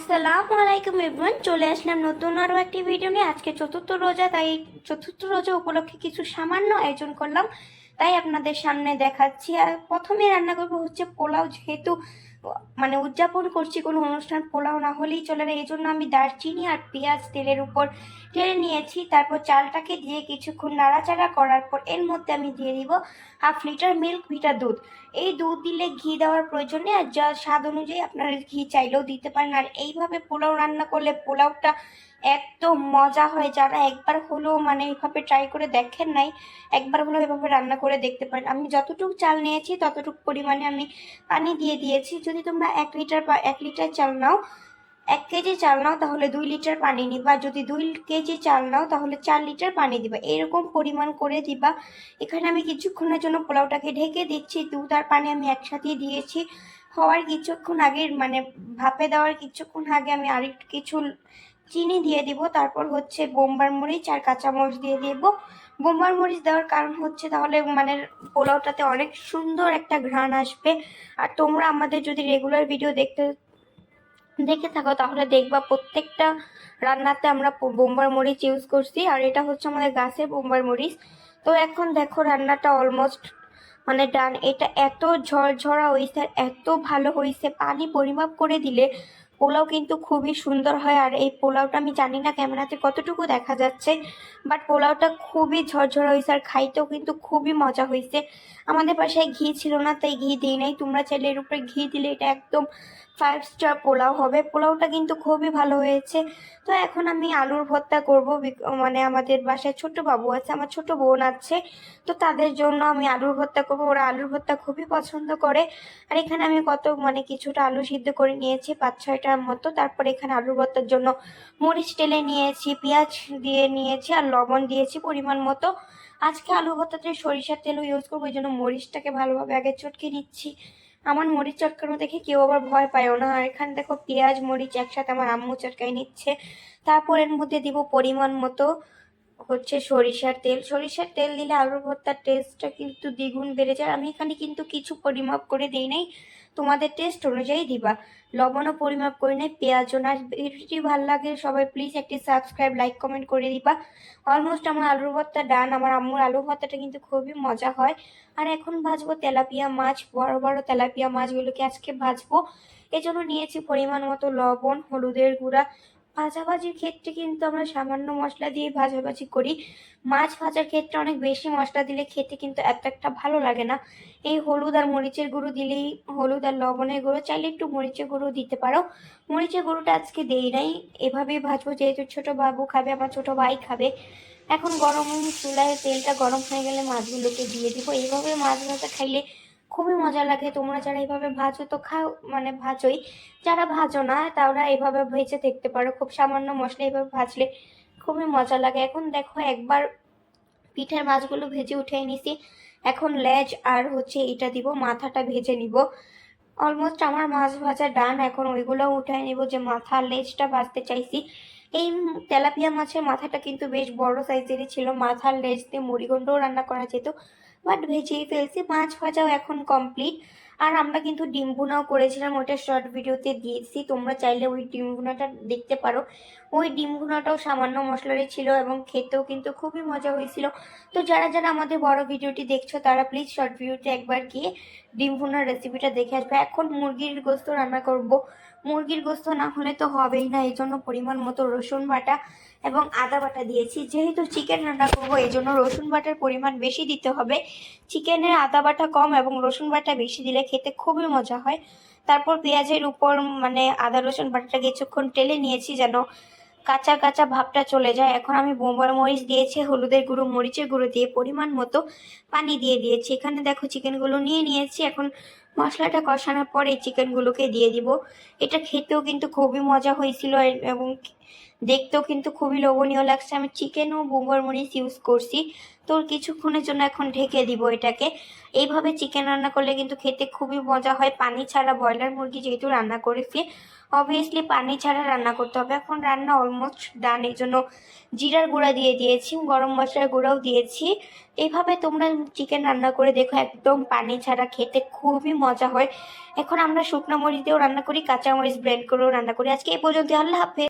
আসসালামু আলাইকুম এভরিওয়ান, চলে আসলাম নতুন আরও একটি ভিডিও নিয়ে। আজকে চতুর্থ রোজা, তাই চতুর্থ রোজা উপলক্ষে কিছু সামান্য আয়োজন করলাম, তাই আপনাদের সামনে দেখাচ্ছি। আর প্রথমে রান্না করবো হচ্ছে পোলাও, যেহেতু মানে উদযাপন করছি কোনো অনুষ্ঠান, পোলাও না হলেই চলে না। এই জন্য আমি দারচিনি আর পেঁয়াজ তেলের উপর ঢেলে নিয়েছি। তারপর চালটাকে দিয়ে কিছুক্ষণ নাড়াচাড়া করার পর এর মধ্যে আমি দিয়ে দিব 1/2 লিটার মিল্ক ভিটা দুধ। এই দুধ দিলে ঘি দেওয়ার প্রয়োজন নেই, আর যা স্বাদ অনুযায়ী আপনারা ঘি চাইলেও দিতে পারেন। আর এইভাবে পোলাও রান্না করলে পোলাওটা একদম মজা হয়। যারা একবার হলেও মানে এইভাবে ট্রাই করে দেখেন নাই, একবার হলেও এভাবে রান্না করে দেখতে পারেন। আমি যতটুকু চাল নিয়েছি ততটুকু পরিমাণে আমি পানি দিয়ে দিয়েছি। যদি তোমরা 1 লিটার চাল নাও, 1 কেজি চাল নাও, তাহলে 2 লিটার পানি নিবা। যদি 2 কেজি চাল নাও তাহলে 4 লিটার পানি দিবা, এরকম পরিমাণ করে দিবা। এখানে আমি কিছুক্ষণের জন্য পোলাওটাকে ঢেকে দিচ্ছি। দুধ আর পানি আমি একসাথে দিয়েছি। হওয়ার কিছুক্ষণ আগে মানে ভাপে দেওয়ার কিছুক্ষণ আগে আমি আরেকটু কিছু চিনি দিয়ে দিব। তারপর হচ্ছে বোম্বার মরিচ আর কাঁচামরিচ দিয়ে দিব। বোম্বার মরিচ দেওয়ার কারণ হচ্ছে তাহলে মানে পোলাওটাতে অনেক সুন্দর একটা ঘ্রাণ আসবে। আর তোমরা আমাদের যদি রেগুলার ভিডিও দেখে থাকো তাহলে দেখবা প্রত্যেকটা রান্নাতে আমরা বোম্বার মরিচ ইউজ করছি, আর এটা হচ্ছে আমাদের গাছের বোম্বার মরিচ। তো এখন দেখো রান্নাটা অলমোস্ট মানে ডান। এটা এত ঝরঝরা হয়েছে, এত ভালো হয়েছে, পানি পরিমাপ করে দিলে পোলাও কিন্তু খুবই সুন্দর হয়। আর এই পোলাওটা আমি জানি না ক্যামেরাতে কতটুকু দেখা যাচ্ছে, বাট পোলাওটা খুবই ঝরঝরা হয়েছে আর খাইতেও কিন্তু খুবই মজা হয়েছে। আমাদের বাসায় ঘি ছিল না, তাই ঘি দিই নাই। তোমরা চাইলে এর উপরে ঘি দিলে এটা একদম 5 স্টার পোলাও হবে। পোলাওটা কিন্তু খুবই ভালো হয়েছে। তো এখন আমি আলুর ভর্তা করব। মানে আমাদের বাসায় ছোট বাবু আছে, আমার ছোট বোন আছে, তো তাদের জন্য আমি আলুর ভর্তা করবো। ওরা আলুর ভর্তা খুবই পছন্দ করে। আর এখানে আমি মানে কিছুটা আলু সিদ্ধ করে নিয়েছি, 5-6টার মতো। তারপর এখানে আলুর ভর্তার জন্য মরিচ টেলে নিয়েছি, পেঁয়াজ দিয়ে নিয়েছি আর লবণ দিয়েছি পরিমাণ মতো। আজকে আলু ভর্তাতে সরিষার তেলও ইউজ করবো, এই জন্য মরিচটাকে ভালোভাবে আগে চটকে নিচ্ছি। আমার মরিচ চটকানো দেখে কেউ আবার ভয় পায়ও না। আর এখানে দেখো পেঁয়াজ মরিচ একসাথে আমার আম্মু চটকাই নিচ্ছে। তারপর এর মধ্যে দিব পরিমাণ মতো হচ্ছে সরিষার তেল। সরিষার তেল দিলে আলুর ভর্তার টেস্টটা কিন্তু দ্বিগুণ বেড়ে যায়। আমি এখানে কিন্তু কিছু পরিমাপ করে দিই নাই, তোমাদের টেস্ট অনুযায়ী দিবা। লবণও পরিমাপ করে নেই, পেঁয়াজও না। ভিডিওটি ভালো লাগে সবাই প্লিজ একটি সাবস্ক্রাইব লাইক কমেন্ট করে দিবা। অলমোস্ট আমার আলুর ভর্তা ডান। আমার আম্মুর আলু ভর্তাটা কিন্তু খুবই মজা হয়। আর এখন ভাজবো তেলাপিয়া মাছ, বড় বড় তেলাপিয়া মাছগুলোকে আজকে ভাজবো। এজন্য নিয়েছি পরিমাণ মতো লবণ, হলুদের গুঁড়া। ভাজাভাজির ক্ষেত্রে কিন্তু আমরা সামান্য মশলা দিয়ে ভাজাভাজি করি। মাছ ভাজার ক্ষেত্রে অনেক বেশি মশলা দিলে খেতে কিন্তু এত একটা ভালো লাগে না। এই হলুদ আর মরিচের গুঁড়ো দিলেই, হলুদ আর লবণের গুঁড়ো, চাইলে একটু মরিচের গুঁড়ো দিতে পারো। মরিচের গুঁড়োটা আজকে দেই নাই, এভাবেই ভাজবো যেহেতু ছোট বাবু খাবে, আমার ছোট ভাই খাবে। এখন গরম চুলায় তেলটা গরম হয়ে গেলে মাছগুলোকে দিয়ে দিব। এইভাবে মাছ ভাজা খাইলে খুবই মজা লাগে। তোমরা যারা এইভাবে ভাজো তো খাও, মানে ভাজোই। যারা ভাজো না তারা এভাবে ভেজে দেখতে পারো, খুব সামান্য মশলা এভাবে ভাজলে খুবই মজা লাগে। এখন দেখো একবার পিঠের মাছগুলো ভেজে উঠে নিছি, এখন লেজ আর হচ্ছে এটা দিব, মাথাটা ভেজে নিব। অলমোস্ট আমার মাছ ভাজা ডান। এখন ওইগুলো উঠাই নিব, যে মাথা লেজটা ভাজতে চাইছি। এই তেলাপিয়া মাছের মাথাটা কিন্তু বেশ বড় সাইজেরই ছিল, মাথার লেজ দিয়ে মুড়িঘণ্টও রান্না করা যেত, বাট ভেজেই ফেলছি। মাছ ভাজাও এখন কমপ্লিট। আর আমরা কিন্তু ডিম ভুনাও করেছিলাম, ওইটা শর্ট ভিডিওতে দিয়েছি, তোমরা চাইলে ওই ডিম ভুনাটা দেখতে পারো। ওই ডিম ভুনাটাও সামান্য মশলারই ছিল এবং খেতেও কিন্তু খুবই মজা হয়েছিল। তো যারা যারা আমাদের বড় ভিডিওটি দেখছো তারা প্লিজ শর্ট ভিডিওতে একবার গিয়ে ডিম ভুনার রেসিপিটা দেখে আসবে। এখন মুরগির গোস্ত রান্না করব। মুরগির গোস্ত না হলে তো হবেই না, এই জন্য পরিমাণ মতো রসুন বাটা এবং আদা বাটা দিয়েছি। যেহেতু চিকেন রান্না করবো এই জন্য রসুন বাটার পরিমাণ বেশি দিতে হবে। চিকেনের আদা বাটা কম এবং রসুন বাটা বেশি দিলে খেতে খুবই মজা হয়। তারপর পেঁয়াজের উপর মানে আদা রসুন বাটাটা কিছুক্ষণ টেলে নিয়েছি যেন কাঁচা কাঁচা ভাবটা চলে যায়। এখন আমি বোম্বার মরিচ দিয়েছি, হলুদের গুঁড়ো, মরিচের গুঁড়ো দিয়ে পরিমাণ মতো পানি দিয়ে দিয়েছি। এখানে দেখো চিকেনগুলো নিয়ে নিয়েছি। এখন মশলাটা কষানোর পর এই চিকেনগুলোকে দিয়ে দিব। এটা খেতেও কিন্তু খুবই মজা হয়েছিল এবং দেখতেও কিন্তু খুবই লোভনীয় লাগছে। আমি চিকেন ও বোম্বার মরিচ ইউজ করছি। তো কিছুক্ষণের জন্য এখন ঢেকে দিব এটাকে। এইভাবে চিকেন রান্না করলে কিন্তু খেতে খুবই মজা হয়, পানি ছাড়া। ব্রয়লার মুরগি যেহেতু রান্না করেছি, অবভিয়াসলি পানি ছাড়া রান্না করতে হবে। এখন রান্না অলমোস্ট ডান, এই জন্য জিরার গুঁড়া দিয়ে দিয়েছি, গরম মশলার গুঁড়াও দিয়েছি। এইভাবে তোমরা চিকেন রান্না করে দেখো, একদম পানি ছাড়া, খেতে খুবই মজা হয়। এখন আমরা শুকনো মরিচ দিয়েও রান্না করি, কাঁচা মরিচ ব্লেন্ড করেও রান্না করি। আজকে এই পর্যন্ত, আল্লাহ হাফেজ।